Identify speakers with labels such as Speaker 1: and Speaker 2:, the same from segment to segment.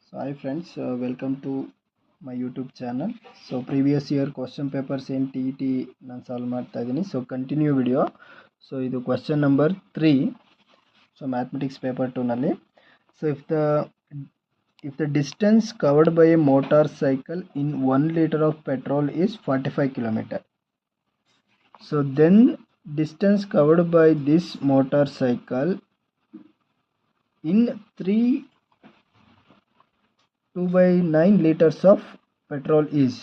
Speaker 1: So hi friends, welcome to my YouTube channel. So previous year question papers in TET ನಾನು solve ಮಾಡ್ತಾ ಇದ್ದೀನಿ. So continue video. So ಇದು question number 3. So mathematics paper 2 ನಲ್ಲಿ. So if the distance covered by a motorcycle in 1 liter of petrol is 45 km, so then distance covered by this motorcycle in 2/9 liters of petrol is.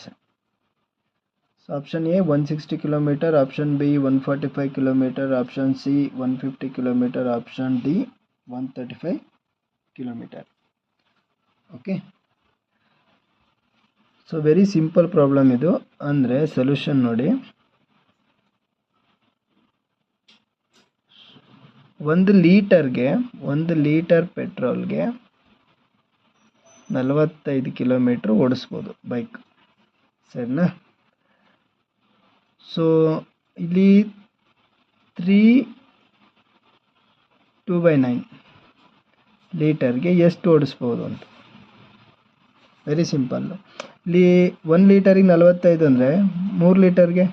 Speaker 1: So option A 160 km, option B 145 km, option C 150 km, option D 135 km. Okay, so very simple problem ಇದು. ಅಂದರೆ solution ನೋಡಿ, 1 litre ಪೆಟ್ರೋಲ್ಗೆ 45 kilometre ಓಡಿಸ್ಬೋದು bike, ಸರಿನಾ? So ಇಲ್ಲಿ 2/9 ಲೀಟರ್ಗೆ ಎಷ್ಟು ಓಡಿಸ್ಬೋದು ಅಂತ very simple. ಇಲ್ಲಿ 1 ಲೀಟರಿಗೆ 45 ಅಂದರೆ 3 ಲೀಟರ್ಗೆ,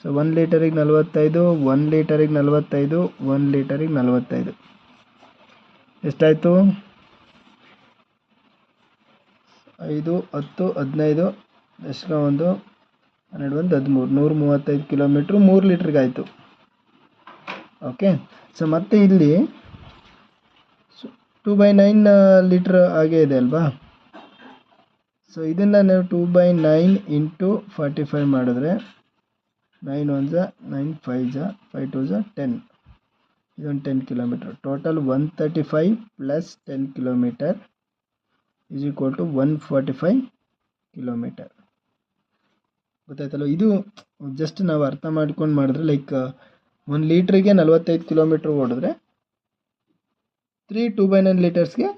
Speaker 1: ಸೊ 1 ಲೀಟರಿಗೆ 45, 1 ಲೀಟರಿಗೆ 45, 1 ಲೀಟರಿಗೆ 45 ಎಷ್ಟಾಯಿತು? 5, 10, 15, ಎಷ್ಟು 1, 12, 13, 135 ಕಿಲೋಮೀಟ್ರು 3 ಲೀಟ್ರಿಗೆ ಆಯಿತು. ಓಕೆ, ಸೊ ಮತ್ತೆ ಇಲ್ಲಿ 2/9 ಲೀಟ್ರ್ ಆಗೇ ಇದೆ ಅಲ್ವಾ? ಸೊ ಇದನ್ನು ನಾವು 2/9 ಇಂಟು 45 ಮಾಡಿದ್ರೆ 9 1 9, 5 5 2 10, ಇದೊಂದು 10 kilometre. Total 135 plus 10 kilometre is equal to 145 kilometre. ಗೊತ್ತಾಯ್ತಲ್ಲ? ಇದು ಜಸ್ಟ್ ನಾವು ಅರ್ಥ ಮಾಡ್ಕೊಂಡು ಮಾಡಿದ್ರೆ, ಲೈಕ್ 1 ಲೀಟ್ರಿಗೆ 45 ಕಿಲೋಮೀಟ್ರ್ ಓಡಿದ್ರೆ 2/9 ಲೀಟರ್ಸ್ಗೆ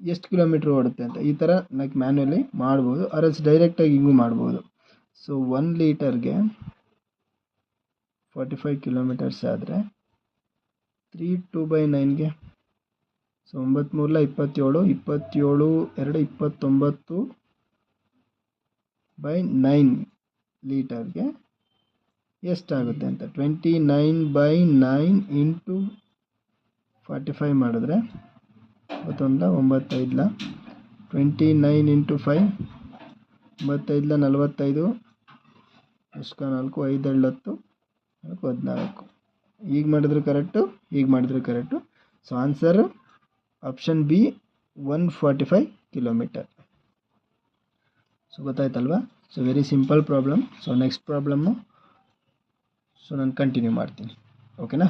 Speaker 1: ಎಷ್ಟು ಕಿಲೋಮೀಟ್ರ್ ಓಡುತ್ತೆ ಅಂತ ಈ ಥರ ಲೈಕ್ ಮ್ಯಾನ್ಯಲಿ ಮಾಡ್ಬೋದು, ಅರಸ್ ಡೈರೆಕ್ಟಾಗಿ ಹಿಂಗೂ ಮಾಡ್ಬೋದು. ಸೊ 1 ಲೀಟರ್ಗೆ 45 ಕಿಲೋಮೀಟರ್ಸ್ ಆದರೆ 2/9ಗೆ, ಸೊ 9 3 27, 27 2 29/9 ಲೀಟರ್ಗೆ ಎಷ್ಟಾಗುತ್ತೆ ಅಂತ 29/9 ಇಂಟು 45 ಮಾಡಿದ್ರೆ 91 95, 29 ಇಂಟು 5 95 45, ಎಷ್ಟು 4 5 10 14. ಈಗ ಮಾಡಿದ್ರೆ ಕರೆಕ್ಟು, ಈಗ ಮಾಡಿದ್ರೆ correct. So answer option B 145 kilometre. So ಗೊತ್ತಾಯ್ತಲ್ವಾ? So very simple problem. So next problem so ನಾನು ಕಂಟಿನ್ಯೂ ಮಾಡ್ತೀನಿ, ಓಕೆನಾ?